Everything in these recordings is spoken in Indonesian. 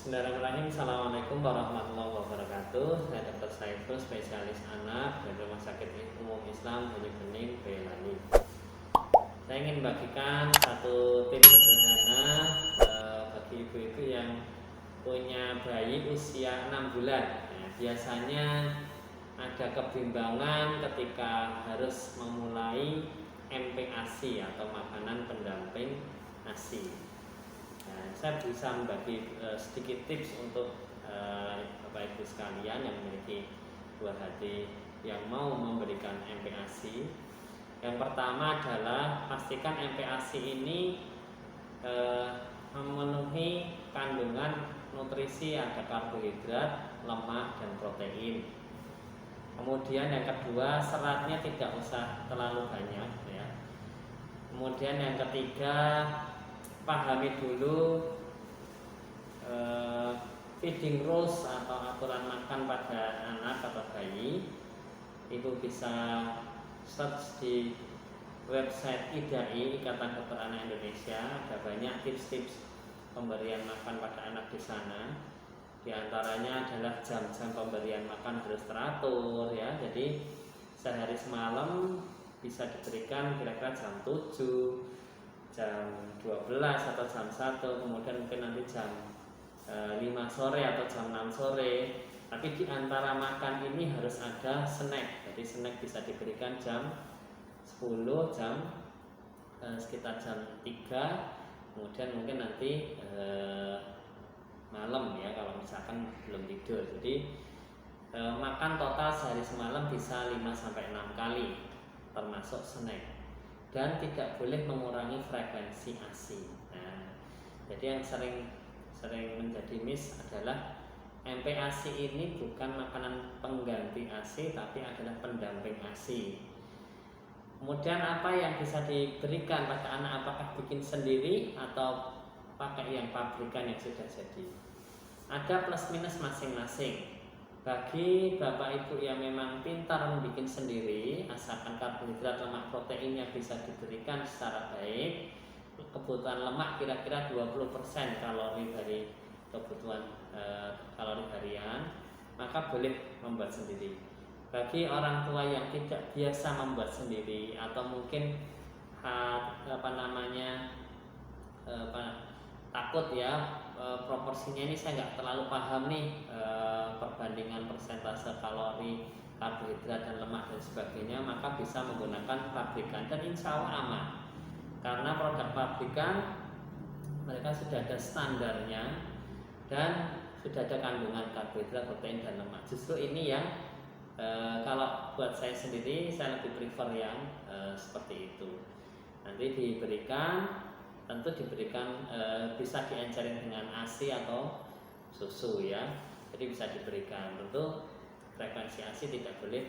Bismillahirrahmanirrahim. Assalamualaikum warahmatullahi wabarakatuh. Saya Dr. Saiful, spesialis anak dari Rumah Sakit Umum Islam Bani Bening, Boyolali. Saya ingin bagikan satu tips sederhana bagi ibu-ibu yang punya bayi usia 6 bulan. Biasanya ada kebimbangan ketika harus memulai MPASI atau makanan pendamping ASI. Saya bisa membagi sedikit tips untuk Bapak Ibu sekalian yang memiliki buah hati yang mau memberikan MPASI. Yang pertama adalah pastikan MPASI ini memenuhi kandungan nutrisi, ada karbohidrat, lemak, dan protein. Kemudian yang kedua, seratnya tidak usah terlalu banyak ya. Kemudian yang ketiga, pahami dulu feeding rules atau aturan makan pada anak atau bayi. Ibu bisa search di website IDAI, Ikatan Dokter Anak Indonesia. Ada banyak tips-tips pemberian makan pada anak di sana. Di antaranya adalah jam-jam pemberian makan harus teratur ya. Jadi sehari semalam bisa diberikan kira-kira jam 7, jam 12 atau jam 1, kemudian mungkin nanti jam 5 sore atau jam 6 sore. Tapi di antara makan ini harus ada snack. Jadi snack bisa diberikan jam 10, sekitar jam 3, kemudian mungkin nanti malam ya kalau misalkan belum tidur. Jadi makan total sehari semalam bisa 5-6 kali termasuk snack. Dan tidak boleh mengurangi frekuensi ASI. Nah, jadi yang sering menjadi miss adalah MPASI ini bukan makanan pengganti ASI, tapi adalah pendamping ASI. Kemudian apa yang bisa diberikan pada anak, apakah bikin sendiri atau pakai yang pabrikan yang sudah jadi? Ada plus minus masing-masing. Bagi Bapak Ibu yang memang pintar membuat sendiri, asalkan karbohidrat, lemak, proteinnya bisa diberikan secara baik, kebutuhan lemak kira-kira 20% kalori dari kebutuhan kalori harian, maka boleh membuat sendiri. Bagi orang tua yang tidak biasa membuat sendiri atau mungkin takut ya, proporsinya ini saya nggak terlalu paham nih, perbandingan persentase kalori, karbohidrat, dan lemak dan sebagainya, maka bisa menggunakan pabrikan dan insya Allah aman, karena produk pabrikan mereka sudah ada standarnya dan sudah ada kandungan karbohidrat, protein, dan lemak. Justru ini yang kalau buat saya sendiri, saya lebih prefer yang seperti itu. Nanti diberikan, tentu diberikan bisa diencerin dengan ASI atau susu ya. Jadi bisa diberikan, tentu frekuensi ASI tidak boleh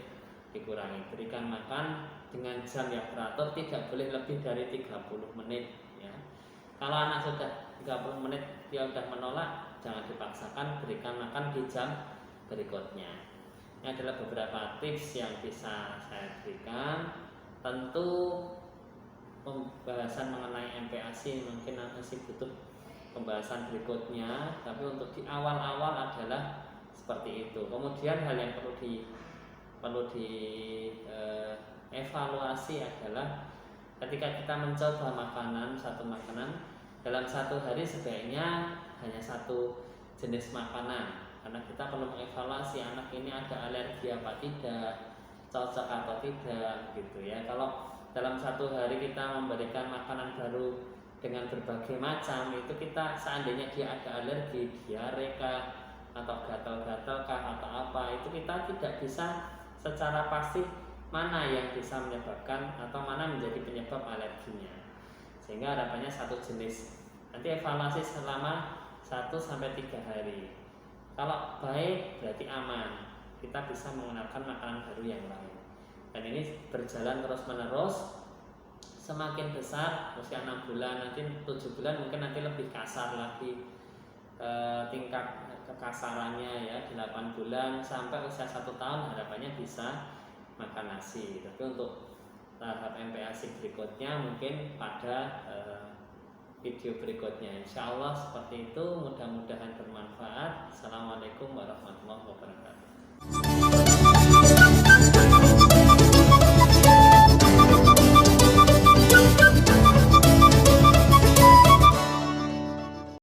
dikurangi. Berikan makan dengan jam yang teratur, tidak boleh lebih dari 30 menit ya. Kalau anak sudah 30 menit dia sudah menolak, jangan dipaksakan, berikan makan di jam berikutnya. Ini adalah beberapa tips yang bisa saya berikan. Tentu pembahasan mengenai MPASI mungkin masih butuh pembahasan berikutnya, tapi untuk di awal-awal adalah seperti itu. Kemudian hal yang perlu dievaluasi adalah ketika kita mencoba satu makanan dalam satu hari, sebaiknya hanya satu jenis makanan, karena kita perlu mengevaluasi anak ini ada alergi apa tidak, cocok atau tidak gitu ya. Kalau dalam satu hari kita memberikan makanan baru dengan berbagai macam, itu kita seandainya dia ada alergi, diare kah, atau gatal-gatal kah, atau apa, itu kita tidak bisa secara pasti mana yang bisa menyebabkan atau mana menjadi penyebab alerginya. Sehingga harapannya satu jenis. Nanti evaluasi selama 1-3 hari. Kalau baik berarti aman, kita bisa menggunakan makanan baru yang lain. Dan ini berjalan terus menerus. Semakin besar usia 6 bulan, nanti 7 bulan mungkin nanti lebih kasar lagi tingkat kekasarannya ya. 8 bulan sampai usia 1 tahun harapannya bisa makan nasi. Tapi untuk tahap MPASI berikutnya mungkin pada video berikutnya. Insya Allah seperti itu, mudah-mudahan bermanfaat. Assalamualaikum warahmatullahi wabarakatuh.